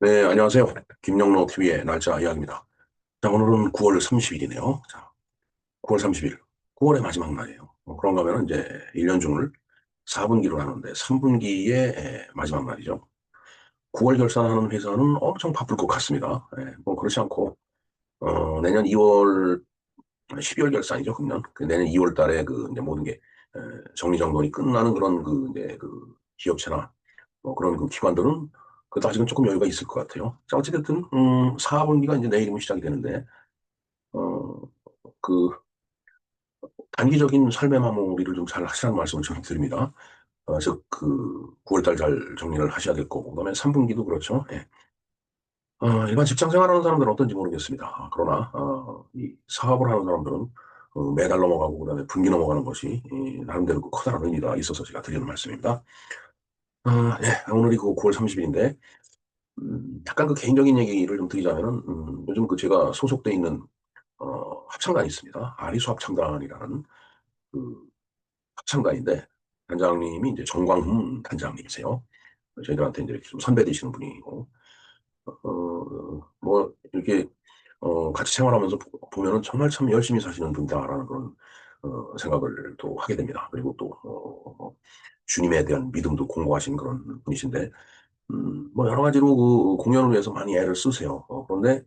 네, 안녕하세요. 김영로 TV의 날짜 이야기입니다. 자, 오늘은 9월 30일이네요. 자, 9월 30일. 9월의 마지막 날이에요. 그런가 하면 이제 1년 중을 4분기로 나누는데 3분기의 마지막 날이죠. 9월 결산하는 회사는 엄청 바쁠 것 같습니다. 뭐 그렇지 않고, 내년 2월, 12월 결산이죠, 금년. 내년 2월 달에 이제 모든 게 정리정돈이 끝나는 그런 이제 기업체나 뭐 그런 기관들은 그래도 아직은 조금 여유가 있을 것 같아요. 자, 어찌됐든, 4분기가 이제 내일이면 시작이 되는데, 어, 그, 단기적인 삶의 마무리를 좀 잘 하시라는 말씀을 좀 드립니다. 즉, 9월달 잘 정리를 하셔야 될 거고, 그다음에 3분기도 그렇죠. 예. 일반 직장 생활하는 사람들은 어떤지 모르겠습니다. 그러나, 이 사업을 하는 사람들은 매달 넘어가고, 그다음에 분기 넘어가는 것이, 나름대로 커다란 의미가 있어서 제가 드리는 말씀입니다. 예, 오늘이 9월 30일인데, 약간 개인적인 얘기를 좀 드리자면은, 요즘 제가 소속돼 있는, 합창단이 있습니다. 아리수 합창단이라는 그 합창단인데, 단장님이 이제 정광훈 단장님이세요. 저희들한테 이제 좀 선배 되시는 분이고, 뭐, 이렇게, 같이 생활하면서 보면은 정말 참 열심히 사시는 분이다라는 그런, 생각을 또 하게 됩니다. 그리고 또, 주님에 대한 믿음도 공고하신 그런 분이신데, 뭐 여러 가지로 공연을 위해서 많이 애를 쓰세요. 그런데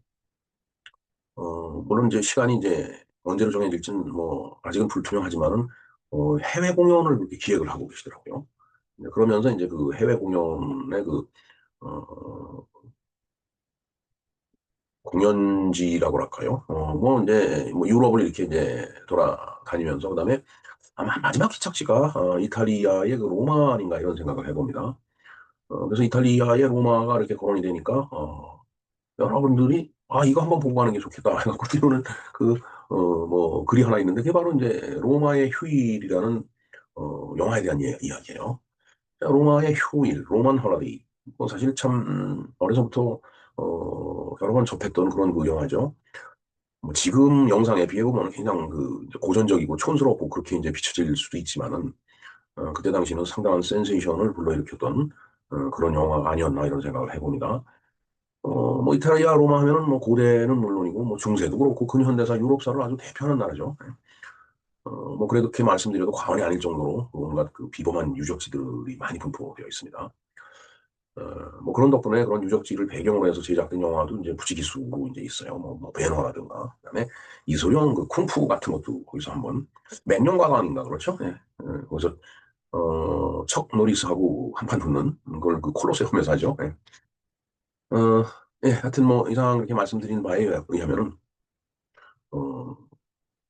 물론 이제 시간이 이제 언제로 정해질지는 뭐 아직은 불투명하지만은 해외 공연을 그렇게 기획을 하고 계시더라고요. 그러면서 이제 해외 공연의 어, 공연지라고 할까요? 뭐 이제 뭐 유럽을 이렇게 이제 돌아다니면서 그다음에 아마 마지막 기착지가 이탈리아의 로마인가 이런 생각을 해봅니다. 그래서 이탈리아의 로마가 이렇게 거론이 되니까 여러분들이 이거 한번 보고 가는 게 좋겠다 해갖고 띄우는 그, 뭐 글이 하나 있는데 그게 바로 이제 로마의 휴일이라는 영화에 대한 이야기예요. 로마의 휴일, 로만 헐리데이. 뭐 사실 참 어려서부터 여러 번 접했던 그런 영화죠. 뭐 지금 영상에 비해 보면 그냥 이제 고전적이고 촌스럽고 그렇게 이제 비춰질 수도 있지만은 그때 당시는 상당한 센세이션을 불러일으켰던 그런 영화가 아니었나 이런 생각을 해봅니다. 뭐 이탈리아 로마 하면은 뭐 고대는 물론이고 뭐 중세도 그렇고 근현대사 유럽사를 아주 대표하는 나라죠. 뭐 그래도 이렇게 말씀드려도 과언이 아닐 정도로 온갖 비범한 유적지들이 많이 분포되어 있습니다. 어, 뭐 그런 덕분에 그런 유적지를 배경으로 해서 제작된 영화도 이제 부지기수로 이제 있어요. 뭐 베너라든가 그다음에 이소룡 쿵푸 같은 것도 거기서 한번 맹령과강인가 그렇죠? 예. 거기서 척 노리스하고 한판 붙는 걸 콜로세움에서 하죠. 예. 어, 예, 하여튼 뭐 이상 그렇게 말씀드린 바에 의하면은 어,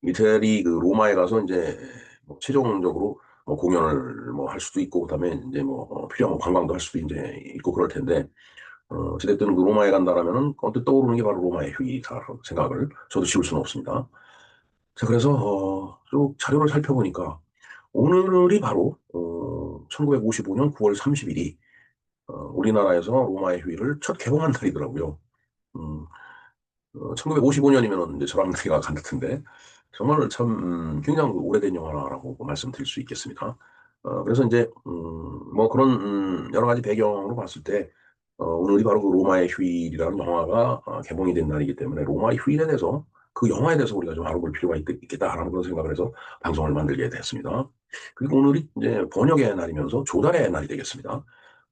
이태리 로마에 가서 이제 뭐 최종적으로 뭐 공연을 뭐 할 수도 있고 그다음에 이제 뭐 필요한 관광도 할 수도 이제 있고 그럴 텐데 어찌됐든 로마에 간다라면은 언뜻 떠오르는 게 바로 로마의 휴일이다라고 생각을 저도 지울 수는 없습니다. 자 그래서 쭉 자료를 살펴보니까 오늘이 바로 1955년 9월 30일이 우리나라에서 로마의 휴일을 첫 개봉한 날이더라고요. 음, 1955년이면 이제 저랑 나이가 같은데 정말 참 굉장히 오래된 영화라고 말씀드릴 수 있겠습니다. 그래서 이제 뭐 그런 여러 가지 배경으로 봤을 때 오늘이 바로 로마의 휴일이라는 영화가 개봉이 된 날이기 때문에 로마의 휴일에 대해서 그 영화에 대해서 우리가 좀 알아볼 필요가 있겠다라는 그런 생각을 해서 방송을 만들게 됐습니다. 그리고 오늘이 이제 번역의 날이면서 조달의 날이 되겠습니다.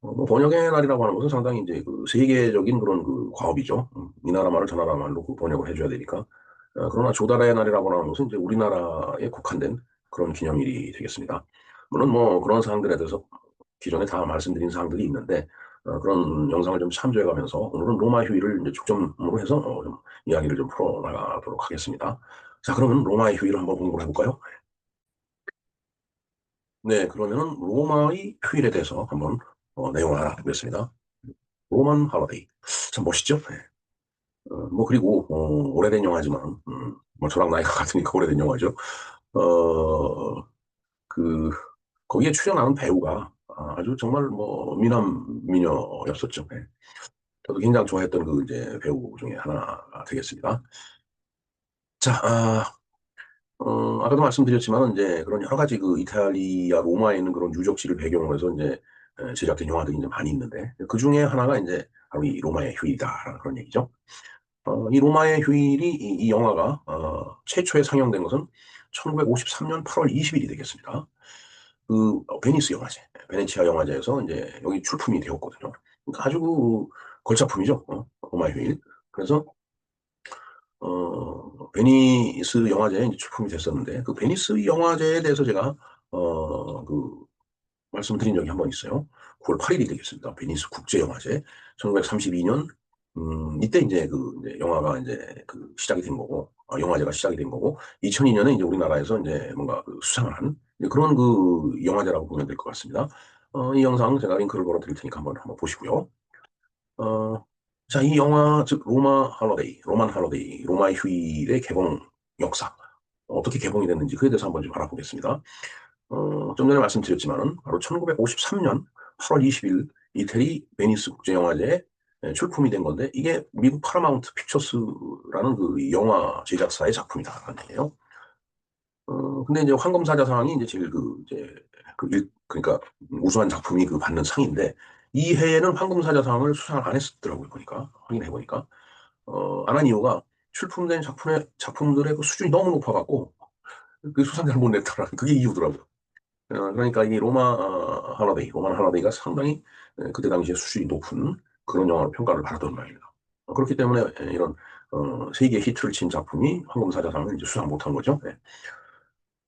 뭐 번역의 날이라고 하는 것은 상당히 이제 세계적인 그런 과업이죠. 이 나라 말을 저 나라 말로 번역을 해줘야 되니까. 그러나 조달의 날이라고 하는 것은 이제 우리나라에 국한된 그런 기념일이 되겠습니다. 물론 뭐 그런 사항들에 대해서 기존에 다 말씀드린 사항들이 있는데 그런 영상을 좀 참조해 가면서 오늘은 로마 휴일을 이제 중점으로 해서 좀 이야기를 좀 풀어나가도록 하겠습니다. 자, 그러면 로마의 휴일을 한번 공부를 해볼까요? 네, 그러면은 로마의 휴일에 대해서 한번 내용을 알아보겠습니다. 로만 할러데이. 참 멋있죠? 네. 뭐, 그리고, 오래된 영화지만, 뭐, 저랑 나이가 같으니까 오래된 영화죠. 어, 그, 거기에 출연하는 배우가 아주 정말 뭐, 미남, 미녀였었죠. 네. 저도 굉장히 좋아했던 이제 배우 중에 하나가 되겠습니다. 자, 아까도 말씀드렸지만, 이제 그런 여러 가지 이탈리아 로마에 있는 그런 유적지를 배경으로 해서 이제 제작된 영화들이 이제 많이 있는데, 그 중에 하나가 이제 바로 이 로마의 휴일이다라는 그런 얘기죠. 이 로마의 휴일이 이 영화가 최초에 상영된 것은 1953년 8월 20일이 되겠습니다. 그 베니스 영화제, 베네치아 영화제에서 이제 여기 출품이 되었거든요. 그러니까 아주 그 걸작품이죠. 로마의 휴일. 그래서 베니스 영화제에 이제 출품이 됐었는데 그 베니스 영화제에 대해서 제가 그 말씀드린 적이 한 번 있어요. 9월 8일이 되겠습니다. 베니스 국제영화제 1932년 이때 이제 그 이제 영화가 이제 그 시작이 된 거고 영화제가 시작이 된 거고 2002년에 이제 우리나라에서 이제 뭔가 그 수상을 한 이제 그런 그 영화제라고 보면 될 것 같습니다. 이 영상 제가 링크를 걸어 드릴 테니까 한번 보시고요. 어, 자, 이 영화 즉 로만 할러데이, 로마의 휴일의 개봉 역사 어떻게 개봉이 됐는지 그에 대해서 한번 좀 알아보겠습니다. 좀 전에 말씀드렸지만은 바로 1953년 8월 20일 이태리 베니스 국제영화제에 출품이 된 건데 이게 미국 파라마운트 픽처스라는 그 영화 제작사의 작품이다라는 얘기예요. 근데 이제 황금사자상이 이제 제일 그러니까 우수한 작품이 그 받는 상인데 이 해에는 황금사자상을 수상을 안 했더라고요 보니까 확인해 보니까 안 한 이유가 출품된 작품들의 그 수준이 너무 높아갖고 그 수상자를 못 냈더라는 그게 이유더라고요. 그러니까 이 로만 할러데이가 상당히 그때 당시에 수준이 높은 그런 영화로 평가를 받았던 말입니다. 그렇기 때문에 이런 세계 히트를 친 작품이 황금사자상을 이제 수상 못한 거죠. 네.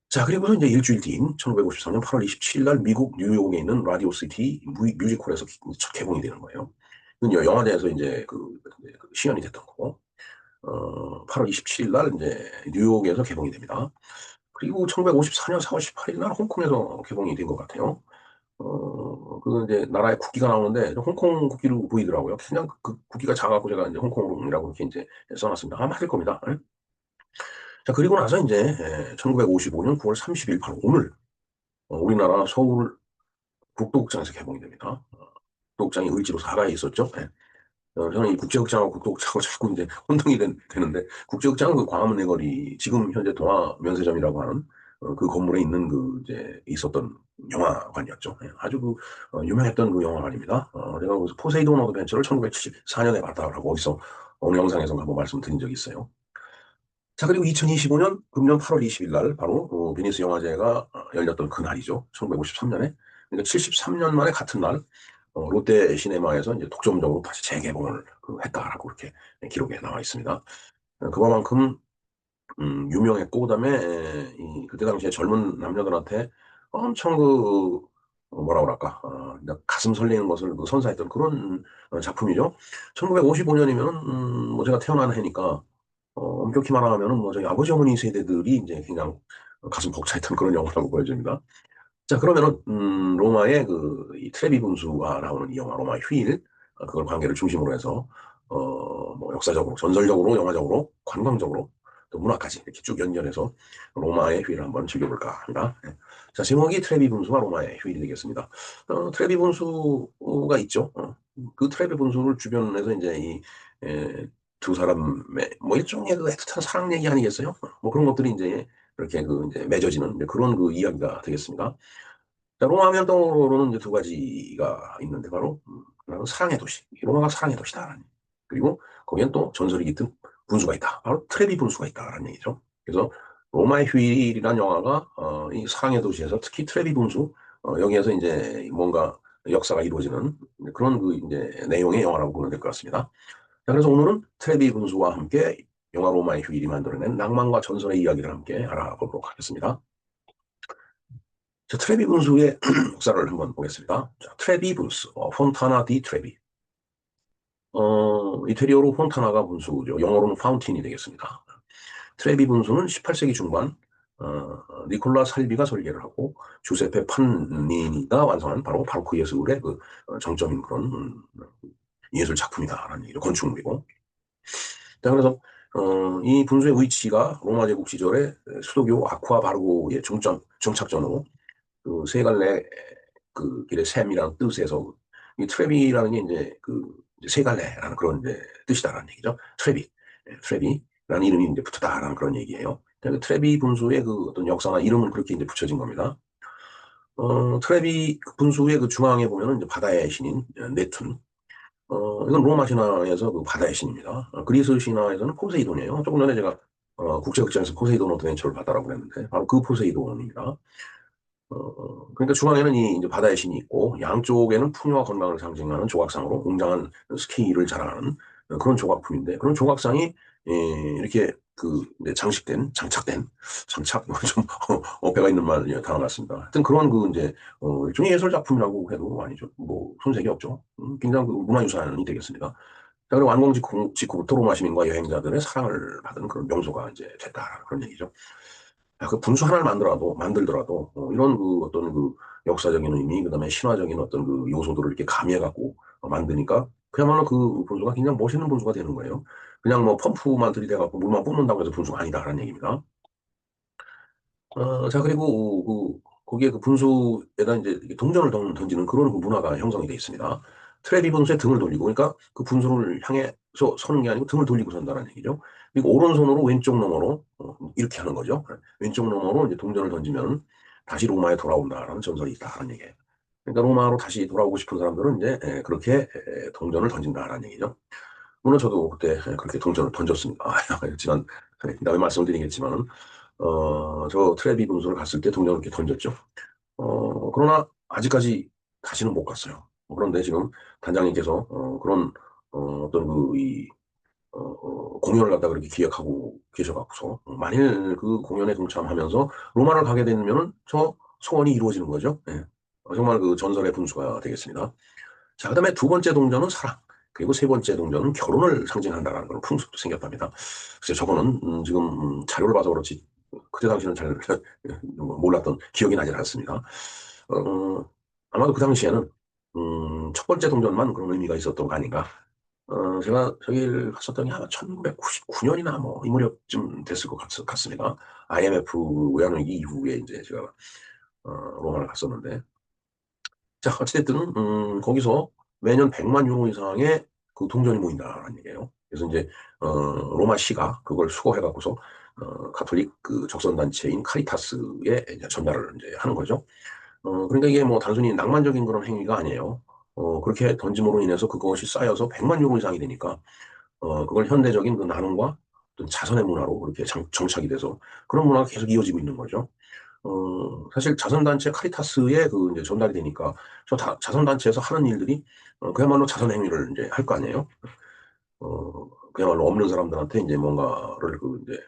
자, 그리고서 이제 일주일 뒤인 1954년 8월 27일 날 미국 뉴욕에 있는 라디오 시티 뮤지컬에서 첫 개봉이 되는 거예요. 이건 영화제에서 이제 그 시연이 됐던 거고, 8월 27일 날 이제 뉴욕에서 개봉이 됩니다. 그리고 1954년 4월 18일 날 홍콩에서 개봉이 된 것 같아요. 그 이제 나라의 국기가 나오는데 홍콩 국기로 보이더라고요. 그냥 그 국기가 작아갖고 제가 이제 홍콩이라고 이렇게 이제 써놨습니다. 아마 맞을 겁니다. 예? 자, 그리고 나서 이제 1955년 9월 30일 바로 오늘 우리나라 서울 국도극장에서 개봉이 됩니다. 국도극장이 을지로 4가에 있었죠. 예. 저는 이 국제극장하고 국도극장하고 자꾸 이제 혼동이 되는데 국제극장은 그 광화문 내거리 지금 현재 동아면세점이라고 하는 그 건물에 있는 그 이제 있었던 영화관이었죠. 예. 아주 그 유명했던 그 영화관입니다. 제가 그래서 포세이돈 어드벤처를 1974년에 봤다라고 어디서 어느 영상에서 한번 말씀드린 적이 있어요. 자, 그리고 2025년 금년 8월 20일 날 바로 베니스 영화제가 열렸던 그 날이죠. 1953년에. 그러니까 73년 만에 같은 날 롯데 시네마에서 이제 독점적으로 다시 재개봉을 했다라고 이렇게 기록에 나와 있습니다. 그만큼 유명했고 그다음에 그때 당시에 젊은 남녀들한테 엄청 뭐라 그럴까 가슴 설레는 것을 선사했던 그런 작품이죠. 1955년이면 뭐 제가 태어난 해니까 엄격히 말하면은 뭐 저희 아버지 어머니 세대들이 이제 그냥 가슴 벅차했던 그런 영화라고 보여집니다. 자, 그러면은 로마의 이 트레비 분수가 나오는 이 영화 로마의 휴일 그걸 관계를 중심으로 해서 뭐 역사적으로 전설적으로 영화적으로 관광적으로 또 문화까지 이렇게 쭉 연결해서 로마의 휴일을 한번 즐겨볼까 합니다. 예. 자, 제목이 트레비 분수와 로마의 휴일이 되겠습니다. 트레비 분수가 있죠. 그 트레비 분수를 주변에서 이제 두 사람의 뭐 일종의 그 애틋한 사랑 얘기 아니겠어요? 뭐 그런 것들이 이제 이렇게 이제 맺어지는 이제 그런 그 이야기가 되겠습니다. 자, 로마 하면 떠오르는 이제 두 가지가 있는데 바로 하나는 사랑의 도시. 로마가 사랑의 도시다. 그리고 거기엔 또 전설이 깃든 분수가 있다. 바로 트레비 분수가 있다라는 얘기죠. 그래서 로마의 휴일이라는 영화가 이 사랑의 도시에서 특히 트레비 분수 여기에서 이제 뭔가 역사가 이루어지는 그런 그 이제 내용의 영화라고 보면 될 것 같습니다. 자, 그래서 오늘은 트레비 분수와 함께 영화 로마의 휴일이 만들어낸 낭만과 전설의 이야기를 함께 알아보도록 하겠습니다. 자, 트레비 분수의 역사를 한번 보겠습니다. 자, 트레비 분수, 폰타나 디 트레비. 이태리어로 폰타나가 분수죠. 영어로는 파운틴이 되겠습니다. 트레비 분수는 18세기 중반 니콜라 살비가 설계를 하고 주세페 판니니가 완성한 바로 바로크 예술의 정점인 그런 예술 작품이다라는 얘기죠. 건축물이고. 자, 그래서 이 분수의 위치가 로마 제국 시절에 수도교 아쿠아 바르고의 정착전으로 세 갈래 길의 샘이라는 뜻에서 이 트레비라는 게 이제 이제 세 갈래라는 그런 이제 뜻이다라는 얘기죠. 트레비라는 이름이 이제 붙었다라는 그런 얘기예요. 그러니까 트레비 분수의 어떤 역사나 이름은 그렇게 이제 붙여진 겁니다. 트레비 분수의 중앙에 보면은 이제 바다의 신인 네툰, 이건 로마 신화에서 그 바다의 신입니다. 그리스 신화에서는 포세이돈이에요. 조금 전에 제가 국제극장에서 포세이돈 어드벤처를 바다라고 그랬는데 바로 그 포세이돈입니다. 그러니까 중앙에는 이 이제 바다의 신이 있고 양쪽에는 풍요와 건강을 상징하는 조각상으로 웅장한 스케일을 자랑하는 그런 조각품인데 그런 조각상이 이렇게 그 이제 장식된 장착된 장착 좀 어폐가 있는 말이 다 나왔습니다. 하여튼 그런 그 이제 일종의 예술 작품이라고 해도 아니죠. 뭐 손색이 없죠. 굉장히 그 문화유산이 되겠습니다. 자, 그리고 완공 직후부터 로마 시민과 여행자들의 사랑을 받은 그런 명소가 이제 됐다 그런 얘기죠. 야, 그 분수 하나를 만들더라도, 이런 그 어떤 그 역사적인 의미, 그 다음에 신화적인 어떤 그 요소들을 이렇게 가미해갖고 만드니까, 그야말로 그 분수가 굉장히 멋있는 분수가 되는 거예요. 그냥 뭐 펌프만 들이대갖고 물만 뿜는다고 해서 분수가 아니다라는 얘기입니다. 자, 그리고 거기에 그 분수에다 이제 이렇게 동전을 던지는 그런 그 문화가 형성이 되어 있습니다. 트레비 분수에 등을 돌리고, 그러니까 그 분수를 향해서 서는 게 아니고 등을 돌리고 선다는 얘기죠. 그리고 오른손으로 왼쪽 너머로 이렇게 하는 거죠. 왼쪽 너머로 이제 동전을 던지면 다시 로마에 돌아온다라는 전설이 있다라는 얘기예요. 그러니까 로마로 다시 돌아오고 싶은 사람들은 이제 그렇게 동전을 던진다라는 얘기죠. 물론 저도 그때 그렇게 동전을 던졌습니다. 지난 다음에 말씀을 드리겠지만은 저 트레비 분수를 갔을 때 동전을 이렇게 던졌죠. 그러나 아직까지 다시는 못 갔어요. 그런데 지금 단장님께서 그런 어떤 공연을 갖다 그렇게 기획하고 계셔갖고서 만일 그 공연에 동참하면서 로마를 가게 되면은 저 소원이 이루어지는 거죠. 예. 정말 그 전설의 분수가 되겠습니다. 자, 그다음에 두 번째 동전은 사랑. 그리고 세 번째 동전은 결혼을 상징한다는 그런 풍습도 생겼답니다. 그래서 저거는 지금 자료를 봐서 그렇지 그때 당시는 잘 몰랐던 기억이 나지 않습니다. 어, 아마도 그 당시에는 첫 번째 동전만 그런 의미가 있었던 거 아닌가. 제가 저기를 갔었던 게 아마 1999년이나 뭐 이 무렵쯤 됐을 것 같습니다. IMF 외환위기 이후에 이제 제가 로마를 갔었는데 자, 어찌됐든, 거기서 매년 100만 유로 이상의 그 동전이 모인다라는 얘기예요. 그래서 이제, 로마 시가 그걸 수거해갖고서, 가톨릭 그 적선단체인 카리타스에 이제 전달을 이제 하는 거죠. 그러니까 이게 뭐 단순히 낭만적인 그런 행위가 아니에요. 그렇게 던짐으로 인해서 그것이 쌓여서 100만 유로 이상이 되니까, 그걸 현대적인 그 나눔과 어떤 자선의 문화로 그렇게 정착이 돼서 그런 문화가 계속 이어지고 있는 거죠. 사실 자선단체 카리타스에 그 이제 전달이 되니까 자선단체에서 하는 일들이 그야말로 자선행위를 이제 할 거 아니에요. 그야말로 없는 사람들한테 이제 뭔가를 그 이제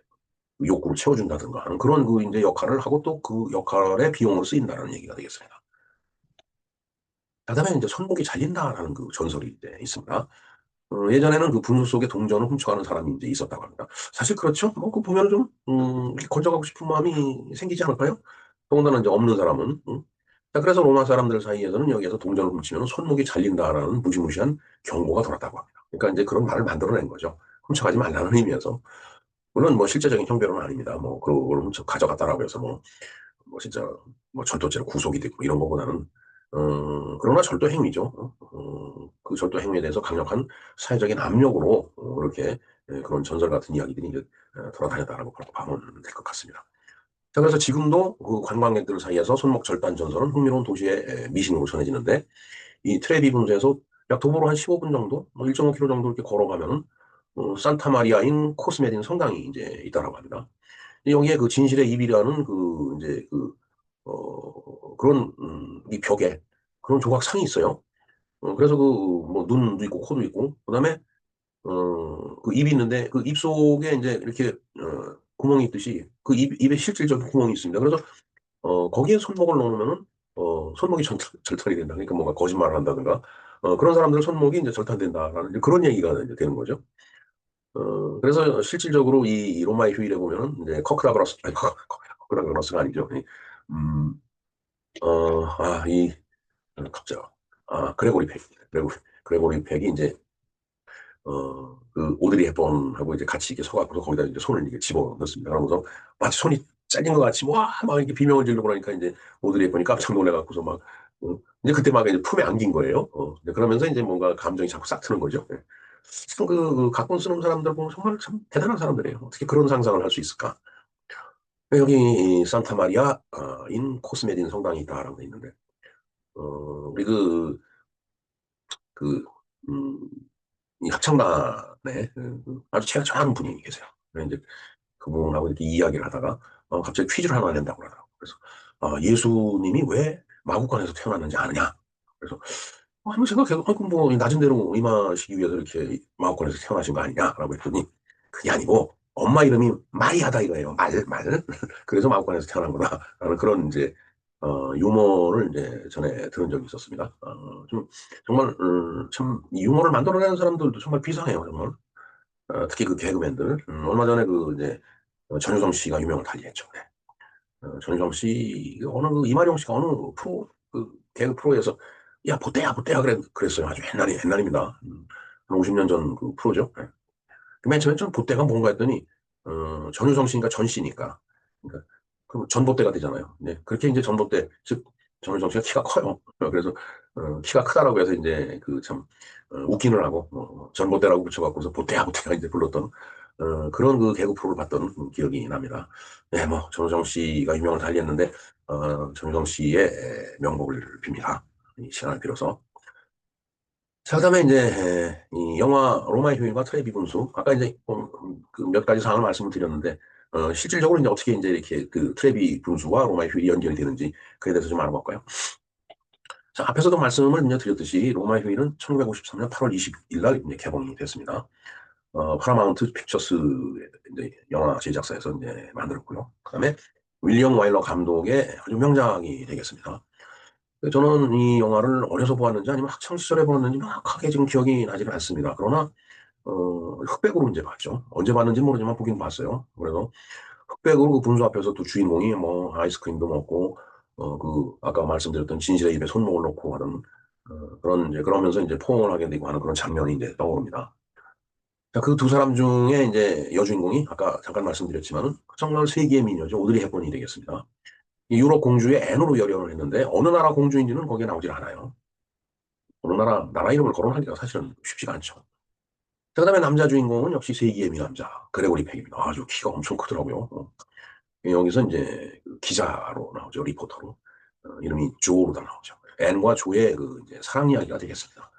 욕구를 채워준다든가 하는 그런 그 이제 역할을 하고 또 그 역할의 비용으로 쓰인다는 얘기가 되겠습니다. 그다음에 이제 손목이 잘린다라는 그 전설이 이제 있습니다. 예전에는 그 분수 속에 동전을 훔쳐가는 사람이 이제 있었다고 합니다. 사실 그렇죠. 뭐, 그 보면 좀, 이렇게 건져가고 싶은 마음이 생기지 않을까요? 더군다나 이제 없는 사람은. 자, 그래서 로마 사람들 사이에서는 여기에서 동전을 훔치면 손목이 잘린다라는 무시무시한 경고가 돌았다고 합니다. 그러니까 이제 그런 말을 만들어낸 거죠. 훔쳐가지 말라는 의미에서. 물론 뭐 실제적인 형벌은 아닙니다. 뭐, 그걸 훔쳐 가져갔다라고 해서 뭐 진짜 뭐 절도죄로 구속이 되고 이런 것보다는 그러나 절도 행위죠. 그 절도 행위에 대해서 강력한 사회적인 압력으로 이렇게 그런 전설 같은 이야기들이 이제 돌아다녔다라고 보면 될 것 같습니다. 자, 그래서 지금도 그 관광객들 사이에서 손목 절단 전설은 흥미로운 도시의 미신으로 전해지는데 이 트레비 분수에서 약 도보로 한 15분 정도, 뭐 1.5km 정도 이렇게 걸어가면은 산타 마리아인 코스메딘 성당이 이제 있다라고 합니다. 여기에 그 진실의 입이라는 그 이제 그런 이 벽에 그런 조각상이 있어요. 그래서 그 뭐 눈도 있고 코도 있고 그다음에 그 입이 있는데 그 입 속에 이제 이렇게 구멍이 있듯이 그 입에 실질적인 구멍이 있습니다. 그래서 거기에 손목을 넣으면은 손목이 절단이 된다. 그러니까 뭔가 거짓말을 한다든가 그런 사람들 손목이 이제 절단된다라는 이제 그런 얘기가 이제 되는 거죠. 그래서 실질적으로 이 로마의 휴일에 보면은 이제 커크라그라스 아니 커크라그라스가 아니죠. 음, 이 갑자기 그레고리 팩, 그레고리 팩이 이제 그 오드리 헵번하고 이제 같이 이렇게 서갖고 거기다 이제 손을 이렇게 집어 넣습니다. 그러면서 마치 손이 잘린 것 같이 막 이렇게 비명을 지르고 나니까 이제 오드리 헵번이 깜짝 놀래갖고서 막 이제 그때 막 이제 품에 안긴 거예요. 이제 그러면서 이제 뭔가 감정이 자꾸 싹 트는 거죠. 예. 참 그 각본 쓰는 사람들 보면 정말 참 대단한 사람들이에요. 어떻게 그런 상상을 할 수 있을까? 여기 이 산타 마리아 인 코스메딘 성당이 있다라고 돼 있는데 우리 그 음, 이 합창단에 아주 제가 좋아하는 분이 계세요. 그래서 이제 그분하고 이렇게 이야기를 하다가 갑자기 퀴즈를 하나 낸다고 그러더라고요. 그래서 예수님이 왜 마구간에서 태어났는지 아느냐? 그래서 한번 생각해서 뭐 낮은 데로 임하시기 위해서 이렇게 마구간에서 태어나신 거 아니냐라고 했더니 그게 아니고 엄마 이름이 마리아다 이거예요. 말. 그래서 마구간에서 태어난 거다라는 그런 이제 유머를 이제 전에 들은 적이 있었습니다. 좀 정말 참 유머를 만들어내는 사람들도 정말 비상해요, 정말. 특히 그 개그맨들. 얼마 전에 그 이제 전유성 씨가 유명을 달리했죠. 네. 전유성 씨, 그 어느 그 이마룡 씨가 어느 프로 그 개그 프로에서 야 보때야 그랬어요. 아주 옛날입니다. 한 50년 전 그 프로죠. 네. 맨 처음에 좀 보때가 뭔가 했더니 전유성 씨니까 전 씨니까 그러니까 그럼 전보때가 되잖아요. 네. 그렇게 이제 전보때 즉 전유성 씨가 키가 커요. 그래서 키가 크다라고 해서 이제 그 참 웃기느라고 전보때라고 붙여갖고서 보때가 이제 불렀던 그런 그 개그 프로를 봤던 기억이 납니다. 네, 뭐 전유성 씨가 유명을 달리했는데 전유성 씨의 명복을 빕니다. 이 시간을 빌어서. 자, 그다음에 이제 이 영화 로마의 휴일과 트레비 분수 아까 이제 그몇 가지 사항을 말씀을 드렸는데 실질적으로 이제 어떻게 이제 이렇게 그 트레비 분수와 로마의 휴일이 연결이 되는지 그에 대해서 좀 알아볼까요? 자, 앞에서도 말씀을 이제 드렸듯이 로마의 휴일은 1953년 8월 20일 날 이제 개봉이 됐습니다. 파라마운트 픽처스 이제 영화 제작사에서 이제 만들었고요. 그다음에 윌리엄 와일러 감독의 아주 명작이 되겠습니다. 저는 이 영화를 어려서 보았는지 아니면 학창 시절에 보았는지 명확하게 지금 기억이 나지는 않습니다. 그러나 흑백으로 이제 봤죠. 언제 봤는지 모르지만 보긴 봤어요. 그래서 흑백으로 그 분수 앞에서 두 주인공이 뭐 아이스크림도 먹고 그 아까 말씀드렸던 진실의 입에 손목을 놓고 하는 그런 이제 그러면서 이제 포옹을 하게 되고 하는 그런 장면이 이제 떠오릅니다. 자, 그 두 사람 중에 이제 여주인공이 아까 잠깐 말씀드렸지만은 정말 세기의 미녀죠. 오드리 헵번이 되겠습니다. 이 유럽 공주의 앤으로 열연을 했는데 어느 나라 공주인지는 거기에 나오질 않아요. 어느 나라 이름을 거론하기가 사실은 쉽지가 않죠. 자, 그다음에 남자 주인공은 역시 세기의 미남자 그레고리 팩입니다. 아주 키가 엄청 크더라고요. 여기서 이제 그 기자로 나오죠, 리포터로. 이름이 조로다 나오죠. 앤과 조의 그 이제 사랑 이야기가 되겠습니다.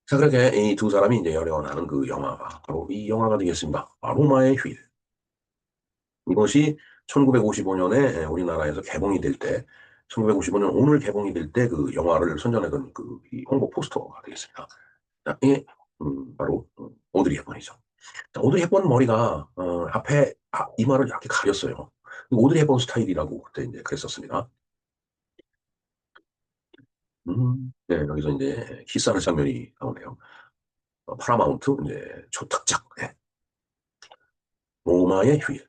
자, 그렇게 이 두 사람이 이제 열연하는 그 영화가 바로 이 영화가 되겠습니다. 로마의 휴일. 이것이 1955년에 우리나라에서 개봉이 될 때, 1955년 오늘 개봉이 될 때 그 영화를 선전하던 그이 홍보 포스터가 되겠습니다. 자, 이게 바로 오드리 헵번이죠. 자, 오드리 헵번 머리가 앞에 이마를 이렇게 가렸어요. 오드리 헵번 스타일이라고 그때 이제 그랬었습니다. 네, 여기서 이제 키스하는 장면이 나오네요. 파라마운트 이제 초특작 네. 로마의 휴일.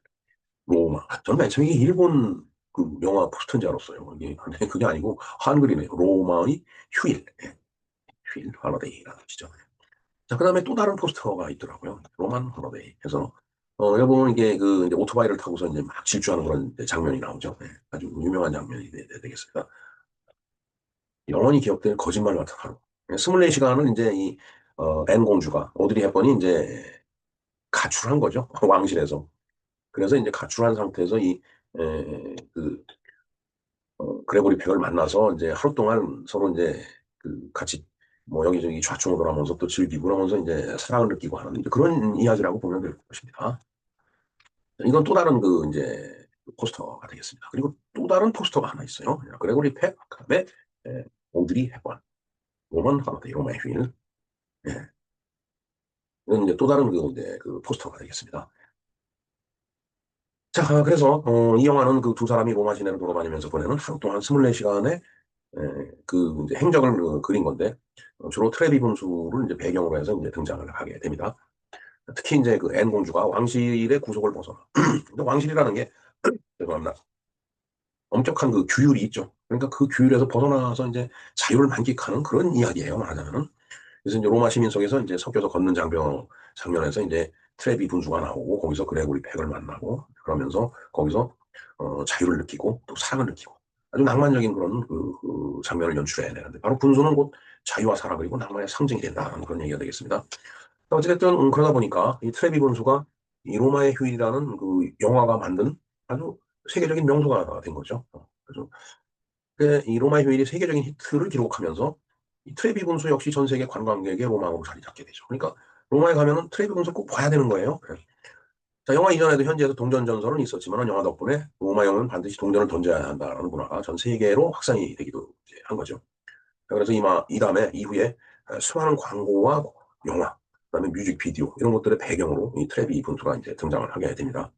로마. 저는 맨 처음에 이게 일본 그 영화 포스터인 줄 알았어요. 이게 근데 그게 아니고 한글이네요. 로마의 휴일. 네. 휴일 할러데이라는 뜻이죠. 자, 그다음에 또 다른 포스터가 있더라고요. 로만 할러데이 해서 여러분 이게 그 이제 오토바이를 타고서 이제 막 질주하는 그런 이제 장면이 나오죠. 네. 아주 유명한 장면이 되겠습니다. 영원히 기억될 거짓말 같은 하루. 24시간은 이제 앤 공주가 오드리 헵번이 이제 가출한 거죠. 왕실에서. 그래서 이제 가출한 상태에서 그 그레고리 팩을 만나서 이제 하루 동안 서로 이제 그 같이 뭐 여기저기 좌충우돌 하면서 또 즐기고 그러면서 이제 사랑을 느끼고 하는 이제 그런 이야기라고 보면 될 것입니다. 이건 또 다른 그 이제 포스터가 되겠습니다. 그리고 또 다른 포스터가 하나 있어요. 그레고리 팩, 그다음에 오드리 헵번, 로만 하버드, 로마의 휴일. 예. 이건 이제 또 다른 그 이제 그 포스터가 되겠습니다. 자, 그래서 이 영화는 그 두 사람이 로마 시내를 돌아다니면서 보내는 하루 동안 24시간의 그 이제 행적을 그린 건데 주로 트레비 분수를 이제 배경으로 해서 이제 등장을 하게 됩니다. 특히 이제 그 앤 공주가 왕실의 구속을 벗어나. 근데 왕실이라는 게 죄송합니다. 엄격한 그 규율이 있죠. 그러니까 그 규율에서 벗어나서 이제 자유를 만끽하는 그런 이야기예요, 말하자면은. 그래서 이제 로마 시민 속에서 이제 섞여서 걷는 장면에서 이제 트레비 분수가 나오고 거기서 그레고리 팩을 만나고 그러면서 거기서 자유를 느끼고 또 사랑을 느끼고 아주 낭만적인 그런 그 장면을 연출해내는데 바로 분수는 곧 자유와 사랑 그리고 낭만의 상징이 된다는 그런 얘기가 되겠습니다. 어쨌든 그러다 보니까 이 트레비 분수가 이 로마의 휴일이라는 그 영화가 만든 아주 세계적인 명소가 된 거죠. 그래서 이 로마의 휴일이 세계적인 히트를 기록하면서 이 트레비 분수 역시 전 세계 관광객의 로망으로 자리 잡게 되죠. 그러니까 로마에 가면은 트레비 분수 꼭 봐야 되는 거예요. 예. 자, 영화 이전에도 현지에서 동전 전설은 있었지만 영화 덕분에 로마 영웅은 반드시 동전을 던져야 한다라는 문화가 전 세계로 확산이 되기도 이제 한 거죠. 자, 그래서 이 다음에 이후에 수많은 광고와 영화, 그다음에 뮤직비디오 이런 것들의 배경으로 이 트레비 분수가 이제 등장을 하게 됩니다.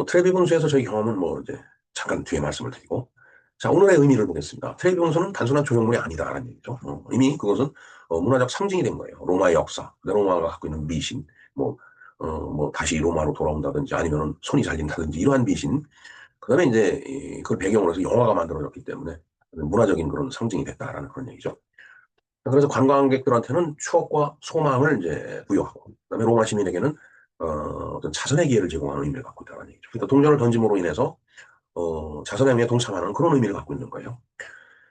트레비 분수에서 저희 경험은 뭐 이제 잠깐 뒤에 말씀을 드리고, 자, 오늘의 의미를 보겠습니다. 트레비 분수는 단순한 조형물이 아니다라는 얘기죠. 이미 그것은 문화적 상징이 된 거예요. 로마의 역사, 로마가 갖고 있는 미신, 뭐, 뭐 다시 로마로 돌아온다든지 아니면 손이 잘린다든지 이러한 미신. 그다음에 이제 그걸 배경으로 해서 영화가 만들어졌기 때문에 문화적인 그런 상징이 됐다라는 그런 얘기죠. 그래서 관광객들한테는 추억과 소망을 이제 부여하고, 그다음에 로마 시민에게는 어떤 자선의 기회를 제공하는 의미를 갖고 있다는 얘기죠. 그러니까 동전을 던짐으로 인해서 자선의 행위에 동참하는 그런 의미를 갖고 있는 거예요.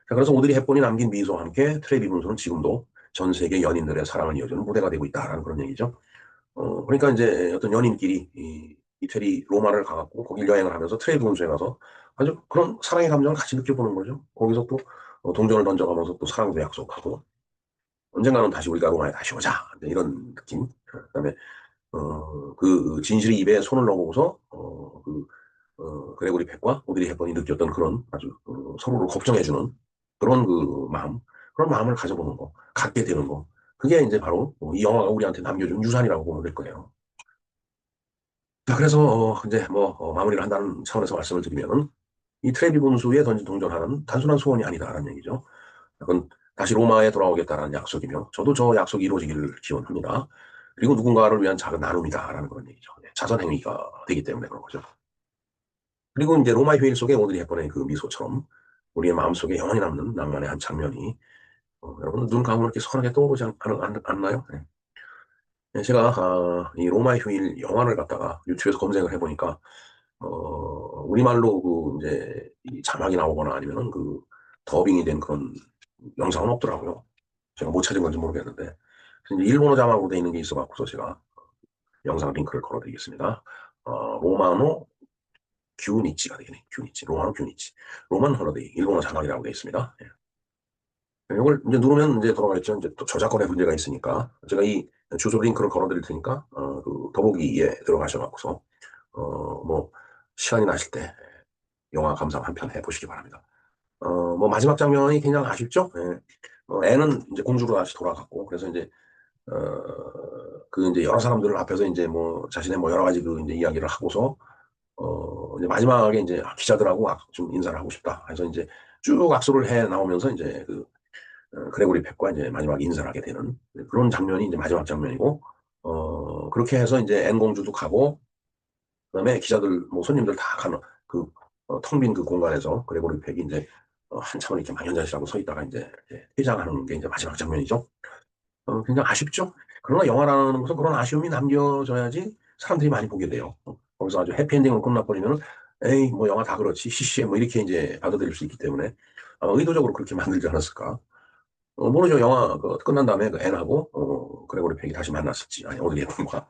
자, 그래서 오드리 헵번이 남긴 미소와 함께 트레비 분수는 지금도 전 세계 연인들의 사랑을 이어주는 무대가 되고 있다라는 그런 얘기죠. 그러니까 이제 어떤 연인끼리 이태리 로마를 가갖고 거길 여행을 하면서 트레비 분수에 가서 아주 그런 사랑의 감정을 같이 느껴보는 거죠. 거기서 또 동전을 던져가면서 또 사랑도 약속하고 언젠가는 다시 우리가 로마에 다시 오자. 이런 느낌. 그다음에 그 진실의 입에 손을 넣어보고서 그레고리 팩과 오드리 헵번이 느꼈던 그런 아주 서로를 걱정해주는 그런 그 마음, 그런 마음을 가져보는 거, 갖게 되는 거. 그게 이제 바로 이 영화가 우리한테 남겨준 유산이라고 보면 될 거예요. 자, 그래서 이제 뭐 마무리를 한다는 차원에서 말씀을 드리면은 이 트레비 분수에 던진 동전하는 단순한 소원이 아니다라는 얘기죠. 그건 다시 로마에 돌아오겠다라는 약속이며 저도 저 약속이 이루어지기를 기원합니다. 그리고 누군가를 위한 작은 나눔이다라는 그런 얘기죠. 자선 행위가 되기 때문에 그런 거죠. 그리고 이제 로마 휴일 속에 오드리 헵번의 그 미소처럼 우리의 마음속에 영원히 남는 낭만의 한 장면이 여러분 눈 감으면 이렇게 선하게 떠오르지 않나요? 네. 네, 제가 이 로마 휴일 영화를 갖다가 유튜브에서 검색을 해보니까 우리말로 그 이제 이 자막이 나오거나 아니면은 그 더빙이 된 그런 영상은 없더라고요. 제가 못 찾은 건지 모르겠는데. 그래서 이제 일본어 자막으로 돼 있는 게 있어갖고서 제가 영상 링크를 걸어드리겠습니다. 로마노 큐니치가 되겠네. 큐니치. 로마노 큐니치. 로만 홀러데이. 일본어 자막이라고 되어 있습니다. 예. 이걸 이제 누르면 이제 돌아가겠죠. 이제 또 저작권의 문제가 있으니까. 제가 이 주소 링크를 걸어드릴 테니까, 그 더보기에 들어가셔갖고서, 뭐, 시간이 나실 때 영화 감상 한 편 해보시기 바랍니다. 뭐, 마지막 장면이 굉장히 아쉽죠? 예. 애는 이제 공주로 다시 돌아갔고, 그래서 이제 그 이제 여러 사람들 앞에서 이제 뭐 자신의 뭐 여러 가지 그 이제 이야기를 하고서 이제 마지막에 이제 기자들하고 좀 인사를 하고 싶다. 그래서 이제 쭉 악수를 해 나오면서 이제 그 그레고리 팩과 이제 마지막 인사를 하게 되는 그런 장면이 이제 마지막 장면이고 그렇게 해서 이제 앤 공주도 가고 그다음에 기자들 뭐 손님들 다 가는 그 텅 빈 그 공간에서 그레고리 팩이 이제 한참을 이렇게 망연자실하고 서 있다가 이제 퇴장하는 게 이제 마지막 장면이죠. 굉장히 아쉽죠? 그러나 영화라는 것은 그런 아쉬움이 남겨져야지 사람들이 많이 보게 돼요. 거기서 아주 해피엔딩으로 끝나버리면, 에이, 뭐 영화 다 그렇지, 시시해, 뭐 이렇게 이제 받아들일 수 있기 때문에 아마 의도적으로 그렇게 만들지 않았을까. 모르죠. 영화 끝난 다음에 그 앤하고, 그레고리 팩이 다시 만났을지, 아니, 오드리 헵번과.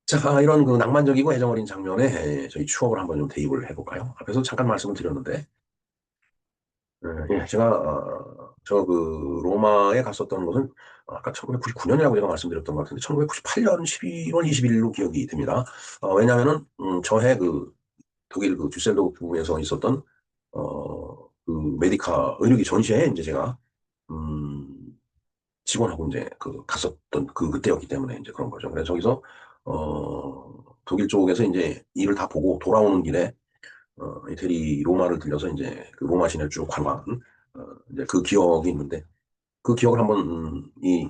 자, 이런 그 낭만적이고 애정 어린 장면에 저희 추억을 한번 좀 대입을 해볼까요? 앞에서 잠깐 말씀을 드렸는데, 예, 제가 저 그 로마에 갔었던 것은 아까 1999년이라고 제가 말씀드렸던 것 같은데 1998년 11월 21일로 기억이 됩니다. 왜냐하면은 저해 그 독일 그 düsseldorf에서 있었던 그 메디카 의료기 전시회에 이제 제가 직원하고 이제 그 갔었던 그때였기 때문에 이제 그런 거죠. 그래서 저기서 독일 쪽에서 이제 일을 다 보고 돌아오는 길에 이태리 로마를 들려서 이제 그 로마 시내를 쭉 관광한 이제 그 기억이 있는데 그 기억을 한번 이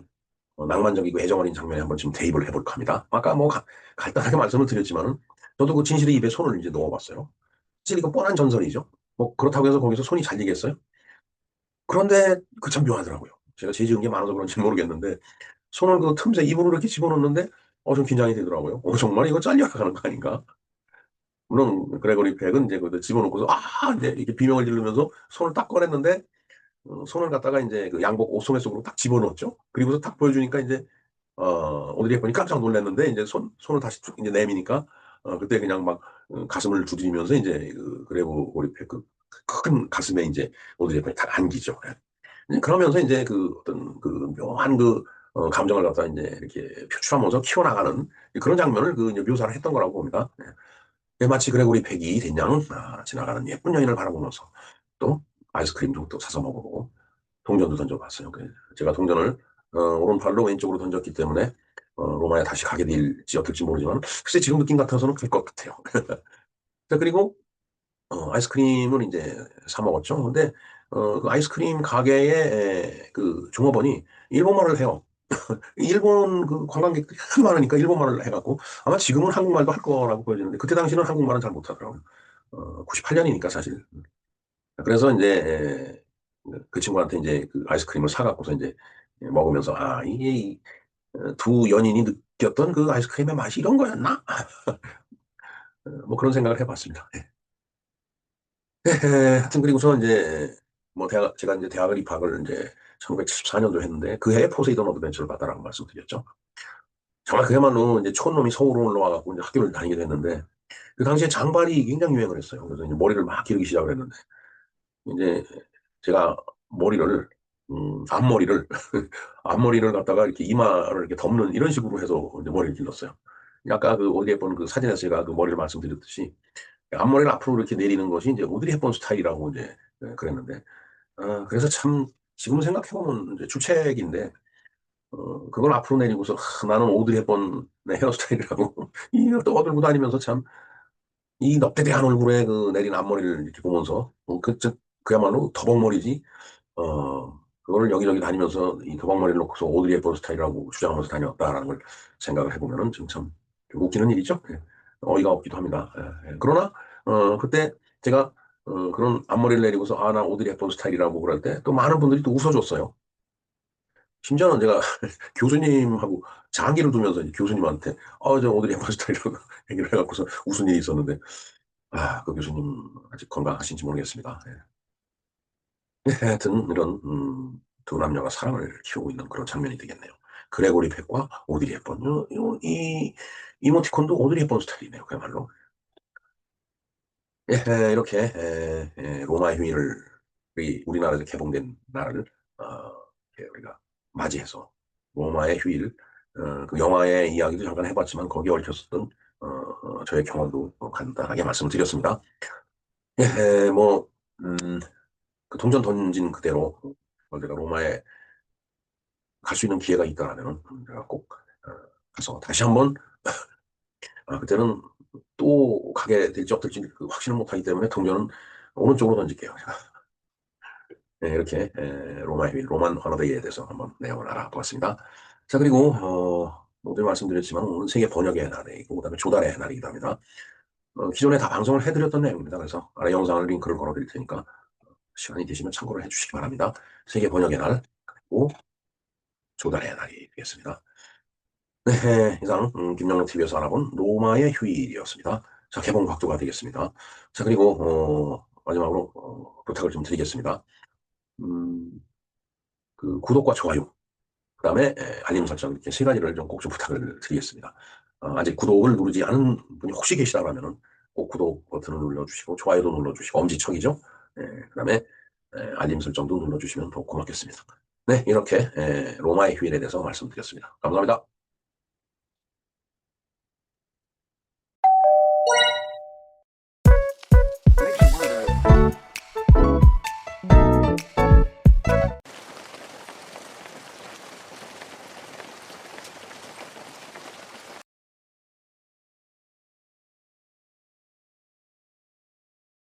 낭만적이고 애정 어린 장면에 한번 지금 대입을 해볼까 합니다. 아까 뭐 간단하게 말씀을 드렸지만은 저도 그 진실의 입에 손을 이제 넣어봤어요. 사실 이거 뻔한 전설이죠. 뭐 그렇다고 해서 거기서 손이 잘리겠어요? 그런데 그 참 묘하더라고요. 제가 죄 지은 게 많아서 그런지 모르겠는데 손을 그 틈새 입으로 이렇게 집어넣는데 좀 긴장이 되더라고요. 정말 이거 잘려가는 거 아닌가? 물론 그레고리 팩은 이제 그 집어넣고서 이제 이렇게 비명을 지르면서 손을 딱 꺼냈는데 손을 갖다가 이제 그 양복 옷소매 속으로 딱 집어넣었죠. 그리고서 딱 보여주니까 이제 오드리 헵번이 깜짝 놀랐는데 이제 손을 다시 쭉 이제 내미니까 그때 그냥 막 가슴을 두드리면서 이제 그 그레고리 팩 큰 가슴에 이제 오드리 헵번이 딱 안기죠. 그러면서 이제 그 어떤 그 묘한 그 감정을 갖다 이제 이렇게 표출하면서 키워나가는 그런 장면을 그 이제 묘사를 했던 거라고 봅니다. 예, 마치 그레고리 팩이 된장 지나가는 예쁜 여인을 바라보면서 또 아이스크림도 또 사서 먹어보고 동전도 던져봤어요. 제가 동전을 오른팔로 왼쪽으로 던졌기 때문에 로마에 다시 가게 될지 어떨지 모르지만 글쎄 지금 느낌 같아서는 갈 것 같아요. 자, 그리고 아이스크림을 이제 사 먹었죠. 근데 그 아이스크림 가게의 그 종업원이 일본말을 해요. 일본 그 관광객들이 하도 많으니까 일본말을 해갖고 아마 지금은 한국말도 할 거라고 보여지는데 그때 당시는 한국말은 잘 못하더라고요. 98년이니까 사실. 그래서 이제 그 친구한테 이제 그 아이스크림을 사갖고서 이제 먹으면서 아 이게 두 연인이 느꼈던 그 아이스크림의 맛이 이런 거였나? 뭐 그런 생각을 해봤습니다. 하여튼 그리고서 이제 뭐 대학 제가 이제 대학을 입학을 이제 1974년도 했는데 그 해에 포세이돈 어드벤처를 봤다라고 말씀드렸죠. 정말 그야말로 이제 촌놈이 서울로 올라와갖고 이제 학교를 다니게 됐는데 그 당시에 장발이 굉장히 유행을 했어요. 그래서 이제 머리를 막 기르기 시작을 했는데 이제 제가 머리를 앞머리를 앞머리를 갖다가 이렇게 이마를 이렇게 덮는 이런 식으로 해서 이제 머리를 길렀어요. 아까 그 오드리 헵번 그 사진에서 제가 그 머리를 말씀드렸듯이 앞머리를 앞으로 이렇게 내리는 것이 이제 오드리 헵번 스타일이라고 이제 그랬는데 그래서 참 지금 생각해보면 이제 주책인데 그걸 앞으로 내리고서 나는 오드리 헵번의 헤어스타일이라고 이걸 떠들고 다니면서 참 이 넙대대한 얼굴에 그 내린 앞머리를 이렇게 보면서 그야말로 더벅머리지 그거를 여기저기 다니면서 이 도박머리를 놓고서 오드리 헵번 스타일이라고 주장하면서 다녔다라는 걸 생각을 해보면은 지금 참 웃기는 일이죠. 예. 어이가 없기도 합니다. 예, 예. 그러나 그때 제가 그런 앞머리를 내리고서 아, 나 오드리 헵번 스타일이라고 그럴 때 또 많은 분들이 또 웃어줬어요. 심지어는 제가 교수님하고 장기를 두면서 이제 교수님한테 저 오드리 헵번 스타일이라고 얘기를 해갖고서 웃은 일이 있었는데 그 교수님 아직 건강하신지 모르겠습니다. 예. 하여튼 이런 두 남녀가 사랑을 키우고 있는 그런 장면이 되겠네요. 그레고리 팩과 오드리 헵번. 이 이모티콘도 오드리 헵번 스타일이네요. 그야말로. 예, 이렇게 로마의 휴일을 우리나라에서 개봉된 날을 이렇게 우리가 맞이해서 로마의 휴일 그 영화의 이야기도 잠깐 해봤지만 거기에 얽혔었던 저의 경험도 간단하게 말씀을 드렸습니다. 예, 뭐 그 동전 던진 그대로 내가 로마에 갈 수 있는 기회가 있다라면 내가 꼭 가서 다시 한번 그때는 또 가게 될지 어떨지 그 확신을 못하기 때문에 동전은 오른쪽으로 던질게요. 네, 이렇게 로마의 일, 로만 허너데이에 대해서 한번 내용을 알아보았습니다. 자, 그리고 모두 말씀드렸지만 오늘 세계 번역의 날이고 그다음에 조달의 날이기도 합니다. 기존에 다 방송을 해드렸던 내용입니다. 그래서 아래 영상을 링크를 걸어드릴 테니까 시간이 되시면 참고를 해주시기 바랍니다. 세계 번역의 날 그리고 조달의 날이 되겠습니다. 네, 이상 김영록 TV에서 알아본 로마의 휴일이었습니다. 자, 개봉 각도가 되겠습니다. 자, 그리고 마지막으로 부탁을 좀 드리겠습니다. 음, 그 구독과 좋아요, 그다음에 알림 설정 이렇게 세 가지를 좀 꼭 좀 부탁을 드리겠습니다. 아직 구독을 누르지 않은 분이 혹시 계시다면 꼭 구독 버튼을 눌러주시고 좋아요도 눌러주시고 엄지척이죠. 그다음에 알림 설정도 눌러주시면 더 고맙겠습니다. 네, 이렇게 로마의 휴일에 대해서 말씀드렸습니다. 감사합니다.